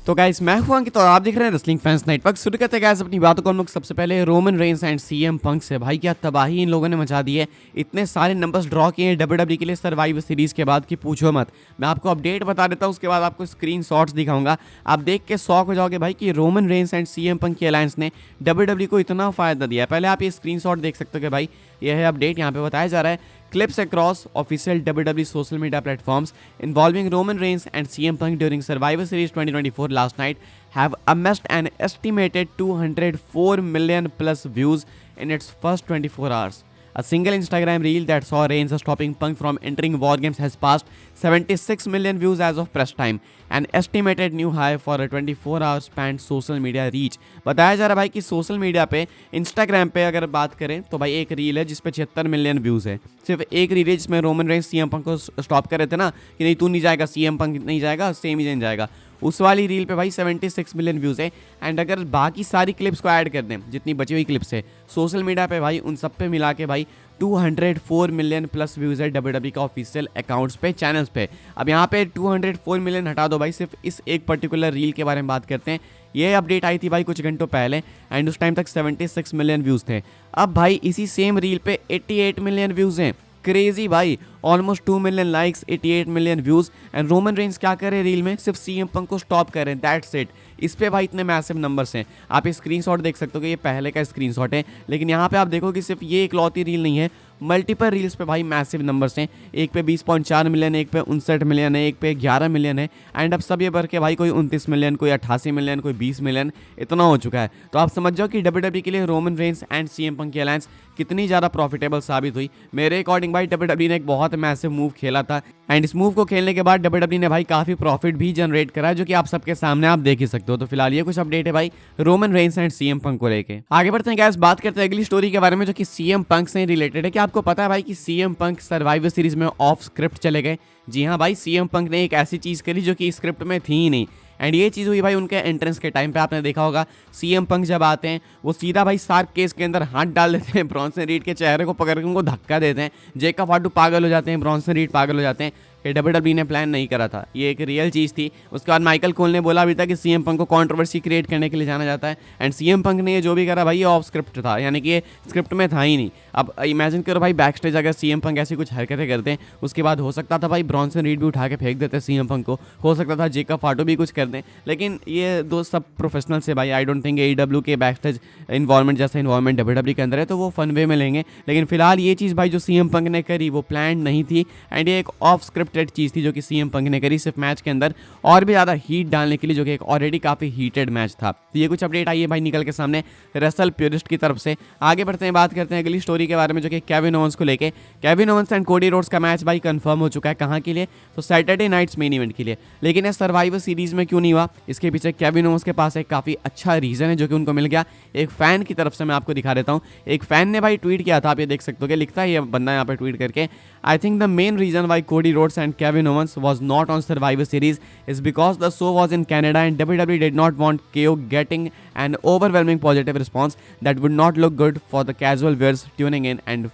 तो गाइस मैं हूं अंकित और आप देख रहे हैं रेसलिंग फैंस नेटवर्क। शुरू करते हैं गाइस अपनी बातों को हम लोग सबसे पहले Roman Reigns and CM Punk से। भाई क्या तबाही इन लोगों ने मचा दी है, इतने सारे नंबर्स ड्रॉ किए हैं डब्ल्यूडब्ल्यूई के लिए सर्वाइवर सीरीज के बाद कि पूछो मत। मैं आपको अपडेट बता देता हूं, उसके बाद आपको स्क्रीनशॉट्स दिखाऊंगा, आप देख के शॉक हो जाओगे भाई कि Roman Reigns and CM Punk की अलायंस ने डब्ल्यूडब्ल्यूई को इतना फायदा दिया है। पहले आप ये स्क्रीनशॉट देख सकते हो कि भाई यह है अपडेट, यहाँ पे बताया जा रहा है clips across official WWE social media platforms involving Roman Reigns and CM Punk during Survivor Series 2024 last night have amassed an estimated 204 million plus views in its first 24 hours. A single Instagram reel that saw Reigns stopping Punk from entering War Games has passed 76 million views as of press time, an estimated new high for a 24-hour span social media reach. बताया जा रहा है भाई कि social media पे Instagram पे अगर बात करें तो भाई एक रील है जिसपे 76 मिलियन व्यूज़ है। सिर्फ एक रील है जिसमें रोमन रेंस सीएम पंक को स्टॉप कर रहे थे ना कि नहीं तू नहीं जाएगा, सीएम पंक नहीं जाएगा, सेम ही जाएगा। उस वाली रील पे भाई 76 मिलियन व्यूज़ है। एंड अगर बाकी सारी क्लिप्स को ऐड कर दें, जितनी बची हुई क्लिप्स है सोशल मीडिया पे भाई, उन सब पे मिला के भाई 204 मिलियन प्लस व्यूज़ है डब्ल्यूडब्ल्यूई का ऑफिशियल अकाउंट्स पे, चैनल्स पे। अब यहाँ पे 204 मिलियन हटा दो भाई, सिर्फ इस एक पर्टिकुलर रील के बारे में बात करते हैं। ये अपडेट आई थी भाई कुछ घंटों पहले एंड उस टाइम तक 76 मिलियन व्यूज़ थे। अब भाई इसी सेम रील पे 88 मिलियन व्यूज़ हैं। क्रेजी भाई, almost 2 million likes, 88 million views. And Roman Reigns क्या कर रहे हैं रील में, सिर्फ सीएम पंक को स्टॉप कर रहे हैं, दैट्स इट। इस पे भाई इतने मैसिव नंबर्स हैं। आप ये स्क्रीनशॉट देख सकते हो कि ये पहले का स्क्रीनशॉट है, लेकिन यहाँ पे आप देखो कि सिर्फ ये इकलौती रील नहीं है, मल्टीपल रील्स पे भाई मैसिव नंबर्स हैं। एक पे 20.4 मिलियन, एक पे 59 मिलियन है, एक पे 11 मिलियन है। एंड अब सब ये बढ़ के भाई कोई 29 मिलियन, कोई 88 मिलियन, कोई 20 मिलियन, इतना हो चुका है। तो आप समझ जाओ कि डब्ल्यूडब्ल्यूई के लिए Roman Reigns and CM Punk की अलायंस कितनी ज़्यादा प्रॉफिटेबल साबित हुई। मेरे अकॉर्डिंग भाई डब्ल्यूडब्ल्यूई ने एक बहुत मैसिव मूव खेला था एंड इस मूव को खेलने के बाद डब्ल्यूडब्ल्यूई ने भाई काफ़ी प्रॉफिट भी जनरेट करा है, जो कि आप सबके सामने आप देख ही सकते हो। तो फिलहाल ये कुछ अपडेट है भाई Roman Reigns and CM Punk को लेके। आगे बढ़ते हैं गाइस, बात करते हैं अगली स्टोरी के बारे में जो कि सीएम पंक से रिलेटेड है। कि आपको पता है भाई कि सीएम पंक सर्वाइवर सीरीज में ऑफ स्क्रिप्ट चले गए। जी हाँ भाई, सीएम पंक ने एक ऐसी चीज़ करी जो कि स्क्रिप्ट में थी ही नहीं। एंड ये चीज़ हुई भाई उनके एंट्रेंस के टाइम पे। आपने देखा होगा सीएम पंक जब आते हैं वो सीधा भाई सार्क केस के अंदर हाथ डाल देते हैं, ब्रॉन्सन रीड के चेहरे को पकड़ के उनको धक्का देते हैं। जेकब फाटू पागल हो जाते हैं, ब्रॉन्सन रीड पागल हो जाते हैं। कि डब्ल्यूडब्ल्यूई ने प्लान नहीं करा था, ये एक रियल चीज़ थी। उसके बाद माइकल कोल ने बोला भी था कि सीएम पंक को कंट्रोवर्सी क्रिएट करने के लिए जाना जाता है। एंड सीएम पंक ने ये जो भी करा भाई ये ऑफ स्क्रिप्ट था, यानी कि ये स्क्रिप्ट में था ही नहीं। अब इमेजिन करो भाई बैक स्टेज अगर सीएम पंक ऐसी कुछ हरकतें करते हैं, उसके बाद हो सकता था भाई ब्रॉन्सन रीड भी उठा के फेंक देते सीएम पंक को, हो सकता था जेकब फाटो भी कुछ कर दें। लेकिन ये दो सब प्रोफेशनल से भाई, आई डोंट थिंक AEW के बैक स्टेज इन्वॉल्वमेंट जैसा इन्वॉल्वमेंट डब्ल्यूडब्ल्यूई के अंदर है, तो वो फन वे में लेंगे। लेकिन फिलहाल ये चीज़ भाई जो सीएम पंक ने करी वो प्लान नहीं थी एंड ये एक ऑफ स्क्रिप्टेड चीज़ थी जो कि सीएम पंक ने करी सिर्फ मैच के अंदर और भी ज़्यादा हीट डालने के लिए, जो कि एक ऑलरेडी काफ़ी हीटेड मैच था। तो ये कुछ अपडेट आई है भाई निकल के सामने रेसल प्योरिस्ट की तरफ से। आगे बढ़ते हैं, बात करते हैं अगली स्टोरी के बारे में जो कि केविन ओवंस को लेके। Kevin Owens and Cody Rhodes का मैच भाई कंफर्म हो चुका है। कहाँ के लिए, तो सैटरडे नाइट्स मेन इवेंट के लिए। लेकिन ये सर्वाइवर सीरीज में क्यों नहीं हुआ, इसके पीछे केविन ओवंस के पास एक काफ़ी अच्छा रीज़न है जो कि उनको मिल गया एक फ़ैन की तरफ से। मैं आपको दिखा देता हूँ, एक फ़ैन ने भाई ट्वीट किया था, आप ये देख सकते हो कि लिखता है ये बंदा यहाँ पर ट्वीट करके, I think the main reason why Cody Rhodes and Kevin Owens was not on Survivor Series is because the show was in Canada and WWE did not want KO getting an overwhelming positive response that would not look good for the casual viewers tuning in and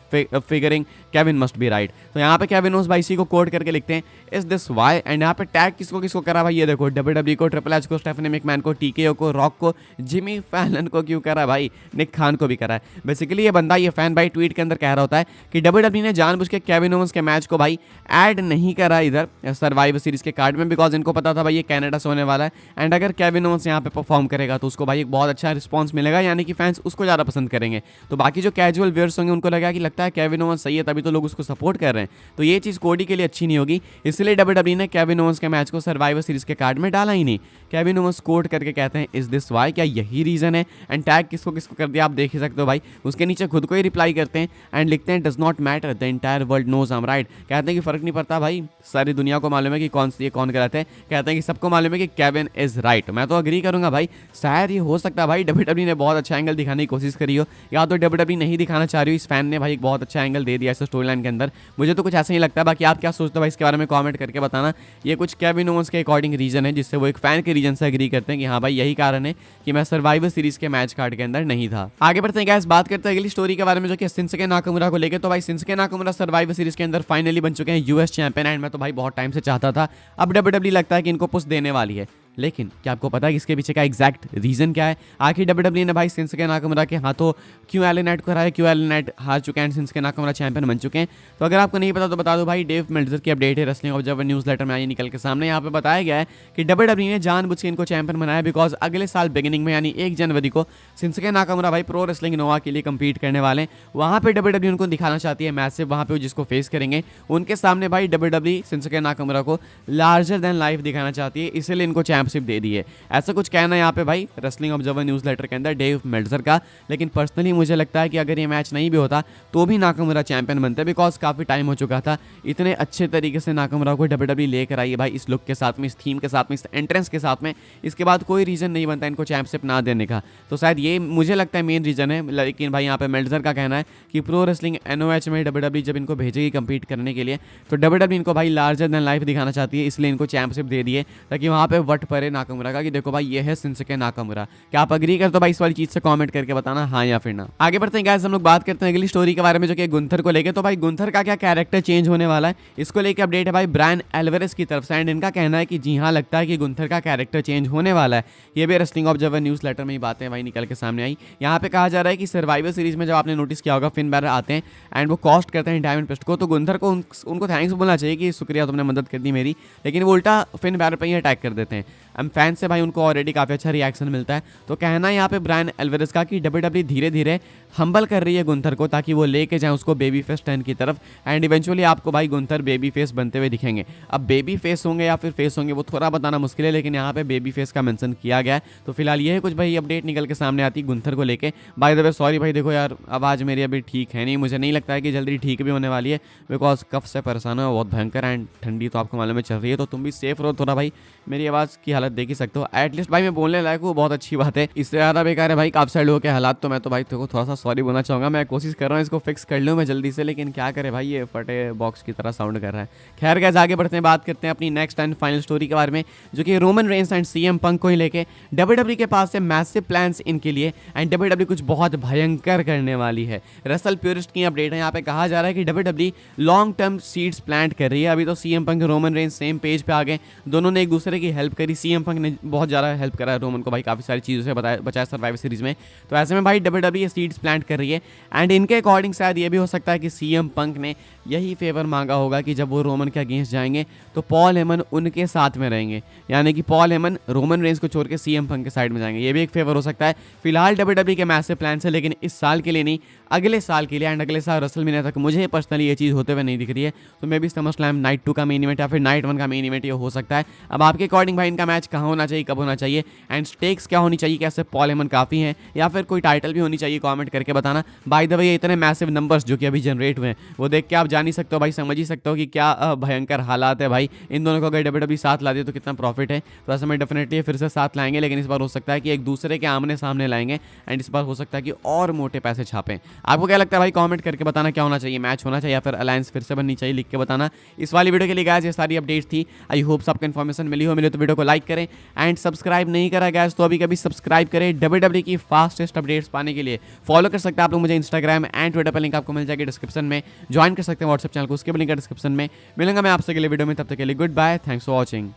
figuring Kevin must be right। तो यहाँ पे Kevin Owens भाई इसी को code करके लिखते हैं is this Y. And यहाँ पे टैग किसको किसको करा भाई, ये देखो WWE को, ट्रिपल एच को, स्टेफनी मैकमैन को, TKO को, रॉक को, जिमी फैलन को क्यों करा भाई, निक खान को भी करा है। बेसिकली ये बंदा, ये फैन भाई ट्वीट के अंदर कह रहा होता है कि WWE ने जानबूझ के केविन ओवंस के मैच को भाई ऐड नहीं करा इधर सर्वाइवर सीरीज के कार्ड में, बिकॉज इनको पता था भाई ये कनाडा से होने वाला है। एंड अगर केविन ओवंस यहाँ पे परफॉर्म करेगा तो उसको भाई एक बहुत अच्छा रिस्पांस मिलेगा, यानी कि फैंस उसको ज़्यादा पसंद करेंगे। तो बाकी जो कैजुअल व्यूअर्स होंगे उनको लगा कि लगता है केविन ओवंस सही है तभी तो लोग उसको सपोर्ट कर रहे हैं। तो ये चीज़ कोडी के लिए अच्छी नहीं होगी, इसलिए डब्ल्यूडब्ल्यूई ने केविन ओवंस के मैच को सर्वाइवर सीरीज के कार्ड में डाला ही नहीं। केविन ओवंस कोड करके कहते हैं इज दिस वाई, क्या यही रीज़न है। एंड टैग किसको किसको कर दिया आप देख ही सकते हो भाई, उसके नीचे खुद को ही रिप्लाई करते हैं एंड लिखते हैं does not matter the entire world knows I am right. कहते हैं कि फ़र्क नहीं पड़ता भाई, सारी दुनिया को मालूम है कि कौन सी कौन गलत है। कहते हैं कि सबको मालूम है कि केविन इज राइट। मैं तो अग्री करूंगा भाई, शायद ये हो सकता है भाई डब्ल्यूडब्ल्यूई ने बहुत अच्छा एंगल दिखाने की कोशिश करी हो, या तो डब्ल्यूडब्ल्यूई नहीं दिखाना चाह रही हो, इस फैन ने भाई एक बहुत अच्छा एंगल दे दिया इस स्टोरी लाइन के अंदर। मुझे तो कुछ ऐसा ही लगता है, बाकी आप क्या सोचते हो भाई इसके बारे में कमेंट करके बताना। ये कुछ केविन ओवंस के अकॉर्डिंग रीजन है जिससे वो एक फैन के रीजन से एग्री करते हैं कि हाँ भाई यही कारण है कि मैं सर्वाइवर सीरीज के मैच कार्ड के अंदर नहीं था। आगे बढ़ते हैं गाइस, बात करते हैं अगली स्टोरी के बारे में जो कि शिंसुके नाकामुरा को लेकर। तो भाई शिंसुके नाकामुरा सर्वाइवर सीरीज के अंदर फाइनली बन चुके हैं यूएस चैंपियन एंड मैं तो भाई बहुत टाइम से चाहता था, अब डब्ल्यूडब्ल्यूई लगता है कि इनको पुश देने वाली है। लेकिन क्या आपको पता है कि इसके पीछे का एग्जैक्ट रीजन क्या है? आखिर डब्ल्यूडब्ल्यूई ने भाई शिंसुके नाकामुरा के हाथों क्यों एलए नाइट को हराया, क्यों एलए नाइट हार चुके हैं, शिंसुके नाकामुरा चैंपियन बन चुके हैं? तो अगर आपको नहीं पता तो बता दो भाई, डेव मेल्टजर की अपडेट है रेसलिंग ऑब्जर्वर न्यूज़ लेटर में आई निकल के सामने। यहाँ पे बताया गया है कि डब्ल्यूडब्ल्यूई ने जानबूझ के इनको चैंपियन बनाया बिकॉज अगले साल बिगिनिंग में यानी 1 जनवरी को शिंसुके नाकामुरा भाई प्रो रेसलिंग नोवा के लिए कंपीट करने वाले हैं। वहाँ पे डब्ल्यूडब्ल्यूई उनको दिखाना चाहती है मैसिव, वहाँ पे जिसको फेस करेंगे उनके सामने भाई डब्ल्यूडब्ल्यूई शिंसुके नाकामुरा को लार्जर देन लाइफ दिखाना चाहती है, इसलिए इनको चैंपियनशिप दे दी है। ऐसा कुछ कहना है यहाँ पे भाई रेसलिंग ऑब्जर्वर न्यूज़ लेटर के अंदर डेव मेल्टजर का। लेकिन पर्सनली मुझे लगता है कि अगर ये मैच नहीं भी होता तो भी नाकामुरा चैंपियन बनते, बिकॉज काफ़ी टाइम हो चुका था। इतने अच्छे तरीके से नाकामुरा को डब्ल्यूडब्ल्यूई लेकर आई है भाई, इस लुक के साथ में, इस थीम के साथ में, इस एंट्रेंस के साथ में। इसके बाद कोई रीज़न नहीं बनता इनको चैंपियनशिप ना देने का। तो शायद ये मुझे लगता है मेन रीज़न है। लेकिन भाई यहाँ पे मेल्टजर का कहना है कि प्रो रेसलिंग एनओएच में डब्ल्यूडब्ल्यूई जब इनको भेजेगी कंपीट करने के लिए तो डब्ल्यूडब्ल्यूई इनको भाई लार्जर देन लाइफ दिखाना चाहती है, इसलिए इनको चैंपियनशिप दे दिए ताकि वहाँ पे वट पड़े नाकामुरा का कि देखो भाई ये है शिंसुके नाकामुरा। क्या आप अग्री कर तो भाई इस वाली चीज़ से कमेंट करके बताना हाँ या फिर ना। आगे बढ़ते हैं गाइस, हम लोग बात करते हैं अगली स्टोरी के बारे में जो कि गुंथर को लेके। तो भाई गुंथर का क्या कैरेक्टर चेंज होने वाला है, इसको लेके अपडेट है भाई ब्रायन एल्वारेज की तरफ से। एंड इनका कहना है कि जी हाँ, लगता है कि गुंथर का कैरेक्टर चेंज होने वाला है। ये भी रेसलिंग ऑब्जर्वर न्यूज़ लेटर में ही बातें भाई निकल के सामने आई। यहाँ पे कहा जा रहा है कि सर्वाइवर सीरीज में जब आपने नोटिस किया होगा फिन बैरर आते हैं एंड वो कॉस्ट करते हैं डायमंड पेस्ट को, तो गुंथर को उनको थैंक्स बोलना चाहिए कि शुक्रिया तुमने मदद कर दी मेरी, लेकिन वो उल्टा फिन बैरर पर ही अटैक कर देते हैं। हम फैन से भाई उनको ऑलरेडी काफ़ी अच्छा रिएक्शन मिलता है। तो कहना है यहाँ पे ब्रायन एल्वारेज का कि डब्ल्यूडब्ल्यूई धीरे धीरे हम्बल कर रही है गुंथर को ताकि वो लेके जाए उसको बेबी फेस टर्न की तरफ। एंड इवेंचुअली आपको भाई गुंथर बेबी फेस बनते हुए दिखेंगे। अब बेबी फेस होंगे या फिर फेस होंगे वो थोड़ा बताना मुश्किल है, लेकिन यहाँ पे बेबी फेस का मेंशन किया गया है। तो फिलहाल ये है कुछ भाई अपडेट निकल के सामने आती गुंथर को लेके। बाय द वे सॉरी भाई, देखो यार आवाज़ मेरी अभी ठीक है नहीं, मुझे नहीं लगता है कि जल्दी ठीक भी होने वाली है बिकॉज कफ से परेशान है बहुत भयंकर। एंड ठंडी तो आपको मालूम है चल रही है, तो तुम भी सेफ रहो थोड़ा भाई। मेरी आवाज़ की हालत देख ही सकते हो। एटलीस्ट भाई मैं बोलने लायक हूँ, बहुत अच्छी बात है। इससे ज़्यादा बेकार है भाई काफ़ी सारे लोगों के हालात। तो मैं तो भाई तेरे को थोड़ा सा सॉरी बोलना चाहूँगा। मैं कोशिश कर रहा हूँ इसको फिक्स कर लूँ मैं जल्दी से, लेकिन क्या करे भाई ये फटे बॉक्स की तरह साउंड कर रहा है। खैर गाइस आगे बढ़ते हैं, बात करते हैं अपनी नेक्स्ट एंड फाइनल स्टोरी के बारे में जो कि Roman Reigns and CM Punk को ही लेके। डब्ल्यूडब्ल्यूई के पास है मैसिव प्लान्स इनके लिए एंड डब्ल्यूडब्ल्यूई कुछ बहुत भयंकर करने वाली है। रसल प्योरिस्ट की अपडेट है, यहाँ पे कहा जा रहा है कि WWE long term seeds plant कर रही है। अभी तो CM Punk Roman Reigns same page पे आ गए, दोनों ने एक दूसरे की हेल्प करी। सीएम पंक ने बहुत ज़्यादा हेल्प करा है रोमन को भाई, काफ़ी सारी चीज़ों से बचाया सर्वाइवर सीरीज में। तो ऐसे में भाई डब्ल्यूडब्ल्यूई सीड्स प्लांट कर रही है एंड इनके अकॉर्डिंग शायद ये भी हो सकता है कि सीएम पंक ने यही फेवर मांगा होगा कि जब वो रोमन के अगेंस्ट जाएंगे तो पॉल हेमन उनके साथ में रहेंगे, यानी कि पॉल हेमन रोमन रेंस को छोड़ के सीएम पंक के साइड में जाएंगे। ये भी एक फेवर हो सकता है। फिलहाल डब्ल्यूडब्ल्यूई के मैसिव प्लान है, लेकिन इस साल के लिए नहीं, अगले साल के लिए। एंड अगले साल रेसलमेनिया तक मुझे पर्सनली ये चीज़ होते हुए नहीं दिख रही है। तो मे बी समरस्लैम नाइट 2 का मेन इवेंट या फिर नाइट 1 का मेन इवेंट ये हो सकता है। अब आपके अकॉर्डिंग भाई इनका मैच कहाँ होना चाहिए, कब होना चाहिए एंड स्टेक्स क्या होनी चाहिए, कैसे पॉल हेमन काफ़ी हैं या फिर कोई टाइटल भी होनी चाहिए, कमेंट करके बताना। बाय द वे ये इतने मैसिव नंबर्स जो कि अभी जनरेट हुए हैं वो देख के आप जान ही सकते हो भाई, समझ ही सकते हो कि क्या भयंकर हालात है भाई। इन दोनों को अगर डब्ल्यूडब्ल्यूई साथ ला दिए तो कितना प्रॉफिट है। तो ऐसे में डेफिनेटली फिर से साथ लाएंगे, लेकिन इस बार हो सकता है कि एक दूसरे के आमने सामने लाएंगे एंड इस बार हो सकता है कि और मोटे पैसे छापें। आपको क्या लगता है भाई, कमेंट करके बताना क्या होना चाहिए, मैच होना चाहिए या फिर अलायंस फिर से बननी चाहिए, लिख के बताना। इस वाली वीडियो के लिए गाइस ये सारी अपडेट्स थी। आई होप्स आपको इन्फॉर्मेशन मिले तो वीडियो को लाइक करें एंड सब्सक्राइब नहीं करा गाइस तो अभी कभी सब्सक्राइब करें। डब्ल्यूडब्ल्यूई की फास्टेस्ट अपडेट्स पाने के लिए फॉलो कर सकते हैं आप लोग मुझे इंस्टाग्राम एंड ट्विटर पर, लिंक आपको मिल जाएगी डिस्क्रिप्शन में। ज्वाइन कर सकते हैं व्हाट्सएप चैनल को, उसके भी लिंक है डिस्क्रिप्शन में। मिलूंगा मैं आपसे अगले वीडियो में, तब तक के लिए goodbye, thanks for watching.